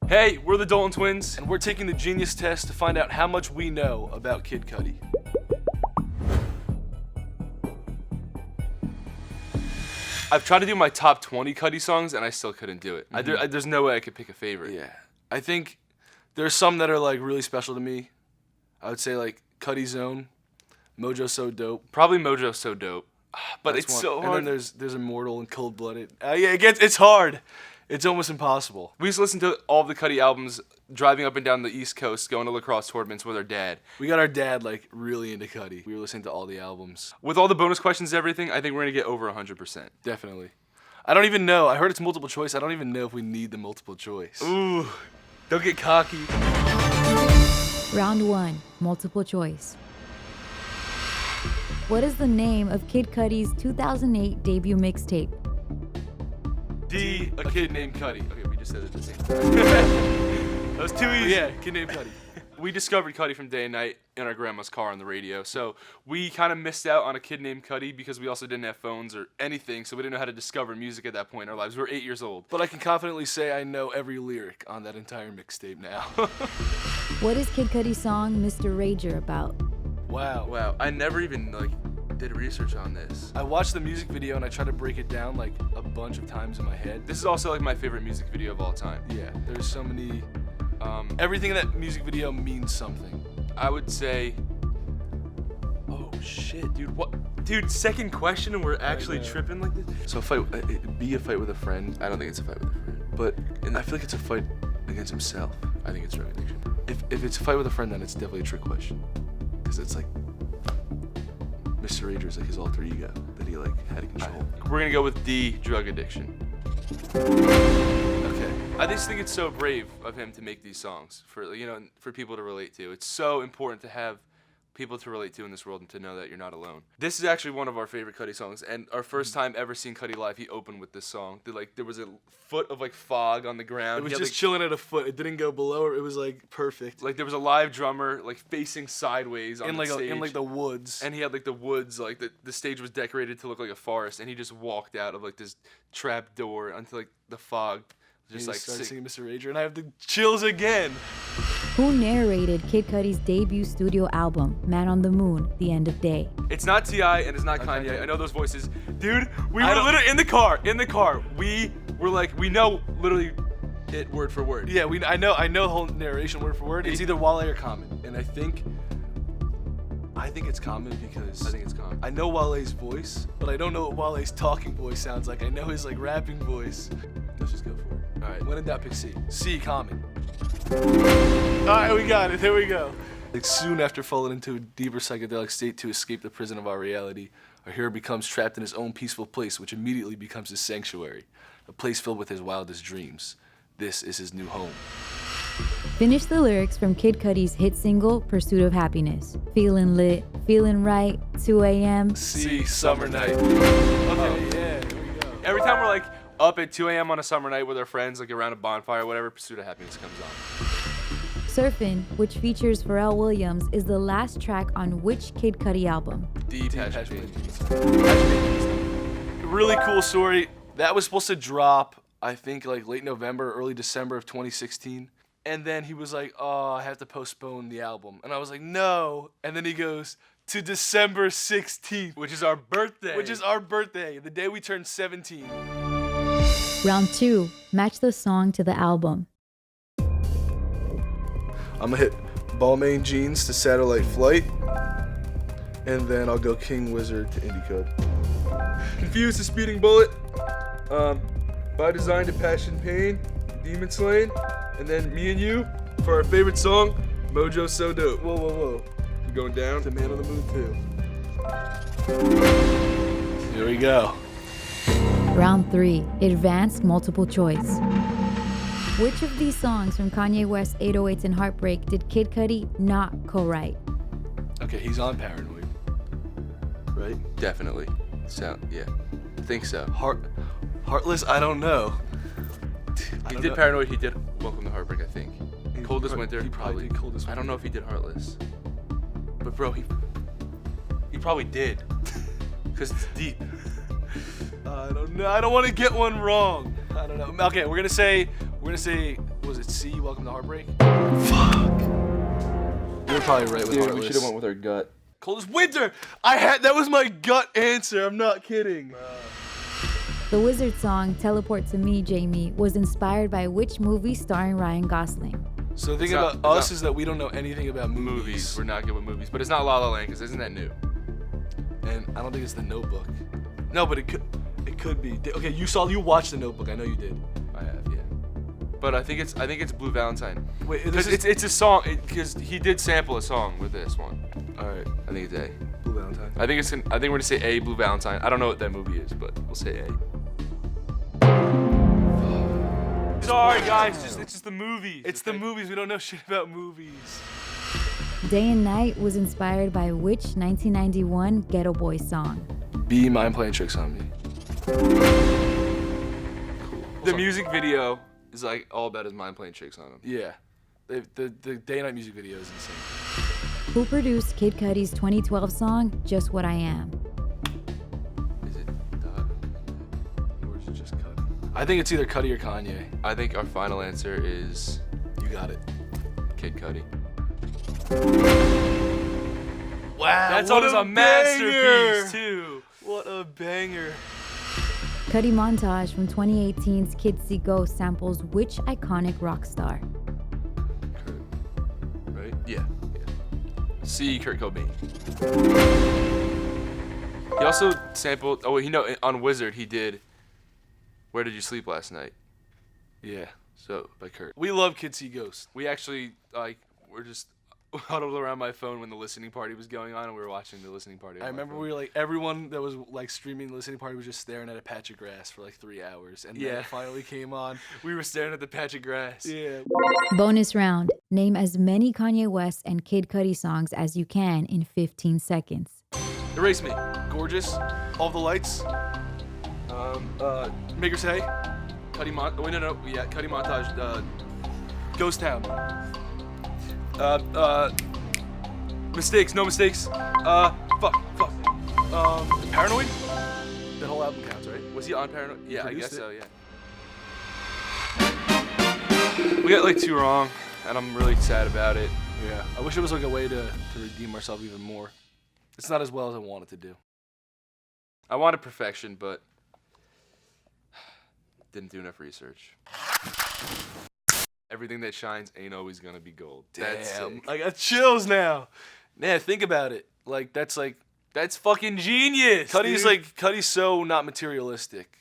Hey, we're the Dolan twins. And we're taking the genius test to find out how much we know about Kid Cudi. I've tried to do my top 20 Cudi songs, and I still couldn't do it. There's no way I could pick a favorite. Yeah. I think there's some that are like really special to me. I would say like Cudi's Own, Mojo So Dope. Probably Mojo So Dope. But That's it's one. so hard. And then there's Immortal and Cold Blooded. Yeah, it's hard. It's almost impossible. We used to listen to all of the Cudi albums driving up and down the East Coast, going to lacrosse tournaments with our dad. We got our dad like really into Cudi. We were listening to all the albums. With all the bonus questions and everything, I think we're going to get over 100%. Definitely. I don't even know. I heard it's multiple choice. I don't even know if we need the multiple choice. Ooh, don't get cocky. Round 1, multiple choice. What is the name of Kid Cudi's 2008 debut mixtape? D, a kid named Cudi. Okay, we just said it the same time. That was too easy. Yeah, Kid named Cudi. We discovered Cudi from day and night in our grandma's car on the radio. So we kind of missed out on a kid named Cudi because we also didn't have phones or anything. So we didn't know how to discover music at that point in our lives. We were 8 years old. But I can confidently say I know every lyric on that entire mixtape now. What is Kid Cudi's song Mr. Rager about? Wow. I never even did research on this. I watched the music video and I tried to break it down like a bunch of times in my head. This is also like my favorite music video of all time. Yeah, there's so many. Everything in that music video means something. I would say. Oh shit, dude! What? Dude, second question and we're actually tripping like this. So it'd be a fight with a friend, I don't think it's a fight with a friend. but I feel like it's a fight against himself. I think it's drug addiction. If it's a fight with a friend, then it's definitely a trick question, because it's like Mr. Rager is like his alter ego that he like had to control. We're gonna go with D, drug addiction. Okay. I just think it's so brave of him to make these songs for for people to relate to. It's so important to have people to relate to in this world and to know that you're not alone. This is actually one of our favorite Cudi songs, and our first time ever seeing Cudi live, he opened with this song. There was a foot of fog on the ground. It was He had, just chilling at a foot. It didn't go below. It was like perfect. there was a live drummer facing sideways on in the like stage. in like the woods. And he had the woods, the stage was decorated to look like a forest, and he just walked out of this trap door onto the fog. Just started singing Mr. Rager, and I have the chills again. Who narrated Kid Cudi's debut studio album, Man on the Moon, The End of Day? It's not T.I. and it's not Kanye. I know those voices. Dude, we were literally in the car. We were we know literally it word for word. Yeah, I know the whole narration word for word. It's either Wale or Common, and I think it's Common because I think it's Common. I know Wale's voice, but I don't know what Wale's talking voice sounds like. I know his rapping voice. Let's just go for it. All right, when in doubt, pick C. C, Common. All right, we got it. Here we go. Soon after falling into a deeper psychedelic state to escape the prison of our reality, our hero becomes trapped in his own peaceful place, which immediately becomes his sanctuary, a place filled with his wildest dreams. This is his new home. Finish the lyrics from Kid Cudi's hit single, Pursuit of Happiness. Feeling lit, feeling right, 2 a.m. C, Summer Night. Okay, yeah, here we go. Every time we're up at 2 a.m. on a summer night with our friends, around a bonfire or whatever, Pursuit of Happiness comes on. Surfin', which features Pharrell Williams, is the last track on which Kid Cudi album? D, Passion. Really cool story. That was supposed to drop, I think, late November, early December of 2016. And then he was like, oh, I have to postpone the album. And I was like, no. And then he goes, to December 16th. Which is our birthday. The day we turned 17. Round 2, match the song to the album. I'm gonna hit Balmain Jeans to Satellite Flight. And then I'll go King Wizard to Indie Code. Confused to Speeding Bullet. By Design to Passion Pain. Demon Slain. And then Me and You for our favorite song, Mojo So Dope. Whoa. We're going down. To Man on the Moon 2. Here we go. Round 3, advanced multiple choice. Which of these songs from Kanye West's 808s and Heartbreak did Kid Cudi not co-write? Okay, he's on Paranoid, right? Definitely. Yeah. I think so. Heartless, I don't know. He did Paranoid, he did Welcome to Heartbreak, I think. Coldest Winter, he probably did Coldest I don't Winter. know if he did Heartless. But bro, he probably did. Because it's deep. I don't know. I don't want to get one wrong. I don't know. Okay, we're gonna say was it C, Welcome to Heartbreak? Fuck. You're probably right with Dude, Heartless. we should have went with our gut. Coldest Winter! That was my gut answer, I'm not kidding. The Wizard song, Teleport to Me, Jamie, was inspired by which movie starring Ryan Gosling? So the thing It's about not- us is that we don't know anything about movies. We're not good with movies, but it's not La La Land because isn't that new? And I don't think it's The Notebook. No, but it could be. Okay, you watched The Notebook. I know you did. I have, yeah. But I think it's Blue Valentine. Wait, Because it's a song. Because he did sample a song with this one. all right. I think it's A. Blue Valentine. I think we're gonna say A, Blue Valentine. I don't know what that movie is, but we'll say A. Sorry guys, it's just the movies. It's the movies. We don't know shit about movies. Day and Night was inspired by which 1991 Ghetto Boys song? Be Mind Playing Tricks on Me. The music video is like all about his mind playing tricks on him. Yeah. The Day and Night music video is insane. Who produced Kid Cudi's 2012 song, Just What I Am? Is it Doug? Or is it just Cudi? I think it's either Cudi or Kanye. I think our final answer is You got it. Kid Cudi. Wow. That song is a masterpiece too. What a banger. Cudi Montage from 2018's Kid See Ghost samples which iconic rock star? Kurt, right? Yeah. C. Kurt Cobain. He also sampled. Oh, on Wizard he did. Where Did You Sleep Last Night? Yeah. So by Kurt. We love Kid See Ghost. We actually we're just huddled around my phone when the listening party was going on, and we were watching the listening party. I remember we were like, everyone that was like streaming the listening party was just staring at a patch of grass for like 3 hours. And then Yeah. it finally came on. we were staring at the patch of grass. Yeah. Bonus round. Name as many Kanye West and Kid Cudi songs as you can in 15 seconds. Erase Me. Gorgeous. All the Lights. Maker's Hay. Cudi Montage. Ghost Town. Mistakes, no mistakes. Fuck. Paranoid? The whole album counts, right? Was he on Paranoid? Yeah, I produced guess it? so, yeah. We got like 2 wrong, and I'm really sad about it. Yeah. I wish it was like a way to redeem ourselves even more. It's not as well as I wanted to do. I wanted perfection, but didn't do enough research. Everything that shines ain't always gonna be gold. That's Damn. it. I got chills now. Man, think about it. That's fucking genius. Cudi's so not materialistic.